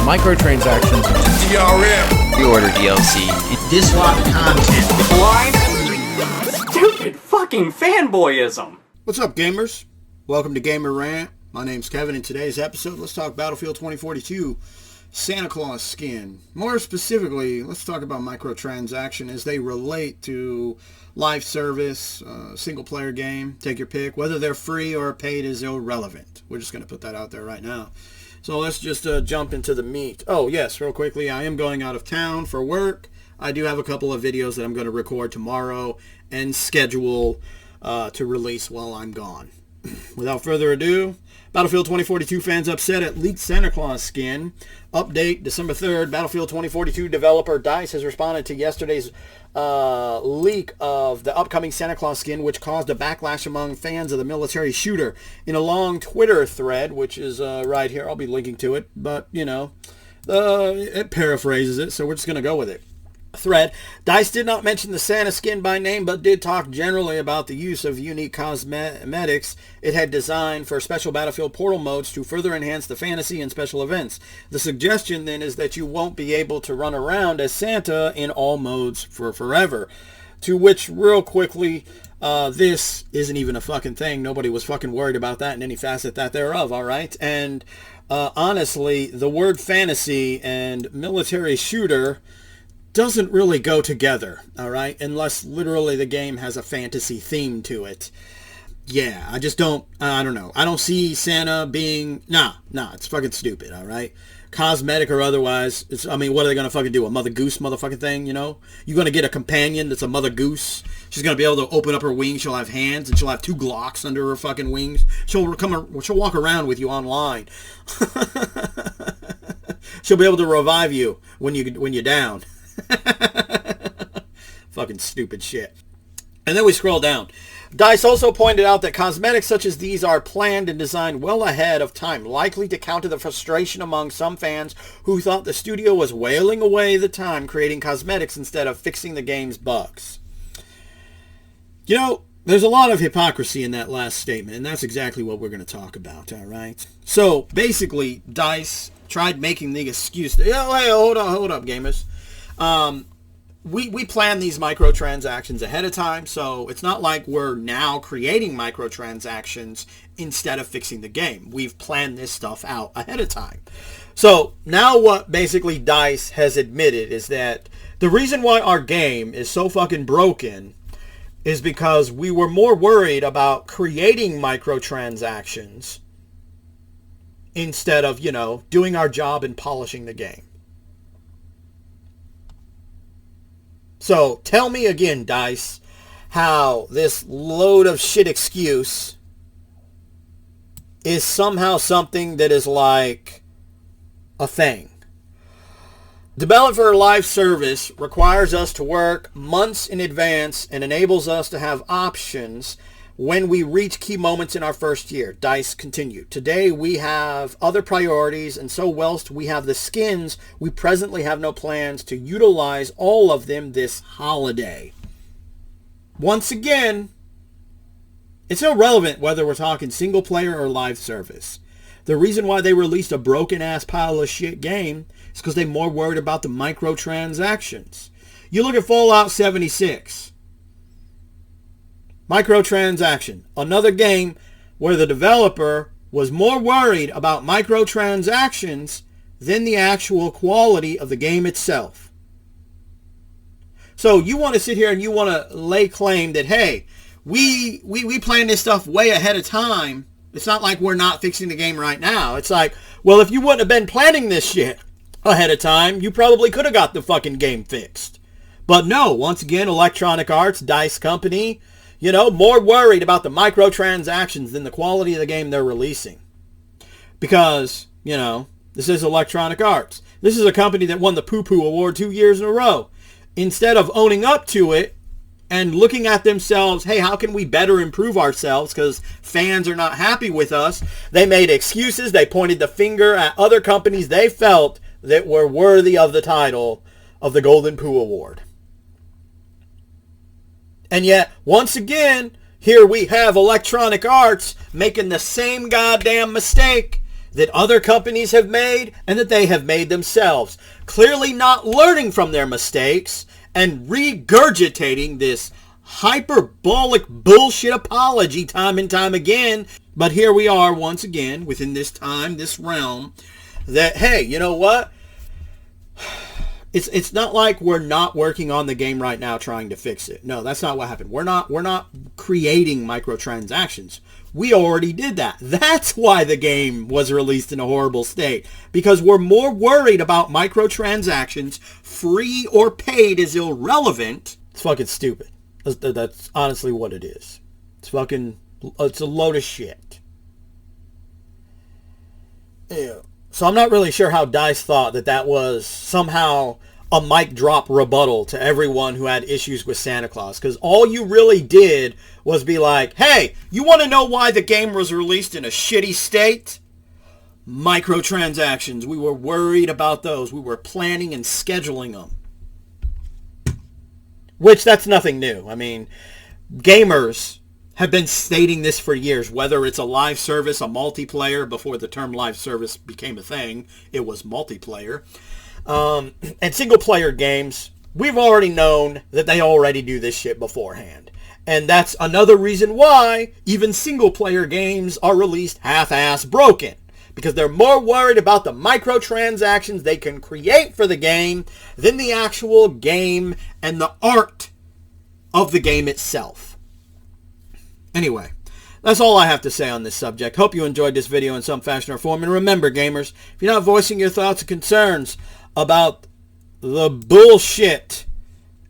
Microtransactions. DRM. Pre-order DLC. Dislike content. Blind, stupid fucking fanboyism. What's up, gamers? Welcome to Gamer Rant. My name's Kevin. In today's episode, let's talk Battlefield 2042 Santa Claus skin. More specifically, let's talk about microtransaction as they relate to live service, single-player game. Take your pick. Whether they're free or paid is irrelevant. We're just going to put that out there right now. So let's just jump into the meat. Oh, yes, real quickly, I am going out of town for work. I do have a couple of videos that I'm going to record tomorrow and schedule to release while I'm gone. Without further ado, Battlefield 2042 fans upset at leaked Santa Claus skin. Update, December 3rd, Battlefield 2042 developer DICE has responded to yesterday's leak of the upcoming Santa Claus skin, which caused a backlash among fans of the military shooter. In a long Twitter thread, which is right here, I'll be linking to it, but, you know, it paraphrases it, so we're just going to go with it. Thread, DICE did not mention the Santa skin by name, but did talk generally about the use of unique cosmetics it had designed for special Battlefield portal modes to further enhance the fantasy and special events. The suggestion then is that you won't be able to run around as Santa in all modes for forever. To which, real quickly, this isn't even a fucking thing. Nobody was fucking worried about that in any facet that thereof, alright? And honestly, the word fantasy and military shooter doesn't really go together, all right, unless literally the game has a fantasy theme to it. Yeah, I don't know. I don't see Santa being, nah, it's fucking stupid, all right? Cosmetic or otherwise, what are they going to fucking do? A Mother Goose motherfucking thing, you know? You're going to get a companion that's a Mother Goose. She's going to be able to open up her wings. She'll have hands, and she'll have 2 Glocks under her fucking wings. She'll walk around with you online. She'll be able to revive you when you're down. Fucking stupid shit. And then we scroll down. DICE also pointed out that cosmetics such as these are planned and designed well ahead of time, likely to counter the frustration among some fans who thought the studio was wailing away the time creating cosmetics instead of fixing the game's bugs. You know, there's a lot of hypocrisy in that last statement, and that's exactly what we're going to talk about, all right? So, basically, DICE tried making the excuse. Hey, hold up, gamers. We plan these microtransactions ahead of time, so it's not like we're now creating microtransactions instead of fixing the game. We've planned this stuff out ahead of time. So now what basically DICE has admitted is that the reason why our game is so fucking broken is because we were more worried about creating microtransactions instead of, you know, doing our job and polishing the game. So, tell me again, DICE, how this load of shit excuse is somehow something that is like a thing. Developer live service requires us to work months in advance and enables us to have options when we reach key moments in our first year. DICE continued. Today we have other priorities, and so whilst we have the skins, we presently have no plans to utilize all of them this holiday. Once again, it's irrelevant whether we're talking single player or live service. The reason why they released a broken ass pile of shit game is because they're more worried about the microtransactions. You look at Fallout 76. Microtransaction, another game where the developer was more worried about microtransactions than the actual quality of the game itself. So you want to sit here and you want to lay claim that, hey, we plan this stuff way ahead of time. It's not like we're not fixing the game right now. It's like, well, if you wouldn't have been planning this shit ahead of time, you probably could have got the fucking game fixed. But no, once again, Electronic Arts, DICE company, you know, more worried about the microtransactions than the quality of the game they're releasing. Because, you know, this is Electronic Arts. This is a company that won the Poo Poo Award 2 years in a row. Instead of owning up to it and looking at themselves, hey, how can we better improve ourselves because fans are not happy with us, they made excuses. They pointed the finger at other companies they felt that were worthy of the title of the Golden Poo Award. And yet, once again, here we have Electronic Arts making the same goddamn mistake that other companies have made and that they have made themselves. Clearly not learning from their mistakes and regurgitating this hyperbolic bullshit apology time and time again. But here we are once again within this time, this realm, that, hey, you know what? It's not like we're not working on the game right now trying to fix it. No, that's not what happened. We're not creating microtransactions. We already did that. That's why the game was released in a horrible state. Because we're more worried about microtransactions. Free or paid is irrelevant. It's fucking stupid. That's honestly what it is. It's a load of shit. Yeah. So I'm not really sure how DICE thought that was somehow a mic drop rebuttal to everyone who had issues with Santa Claus. Because all you really did was be like, hey, you want to know why the game was released in a shitty state? Microtransactions. We were worried about those. We were planning and scheduling them. Which, that's nothing new. I mean, gamers have been stating this for years, whether it's a live service, a multiplayer. Before the term live service became a thing, it was multiplayer. And single player games, we've already known that they already do this shit beforehand. And that's another reason why even single player games are released half-ass broken. Because they're more worried about the microtransactions they can create for the game than the actual game and the art of the game itself. Anyway, that's all I have to say on this subject. Hope you enjoyed this video in some fashion or form. And remember, gamers, if you're not voicing your thoughts and concerns about the bullshit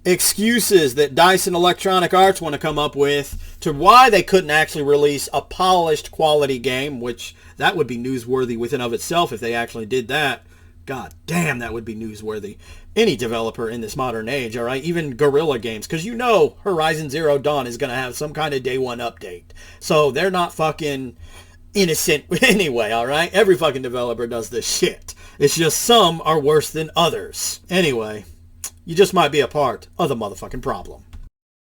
excuses that DICE and Electronic Arts want to come up with to why they couldn't actually release a polished quality game, which that would be newsworthy within of itself if they actually did that. God damn, that would be newsworthy. Any developer in this modern age, all right? Even Guerrilla Games, because you know Horizon Zero Dawn is going to have some kind of day one update. So they're not fucking innocent anyway, all right? Every fucking developer does this shit. It's just some are worse than others. Anyway, you just might be a part of the motherfucking problem.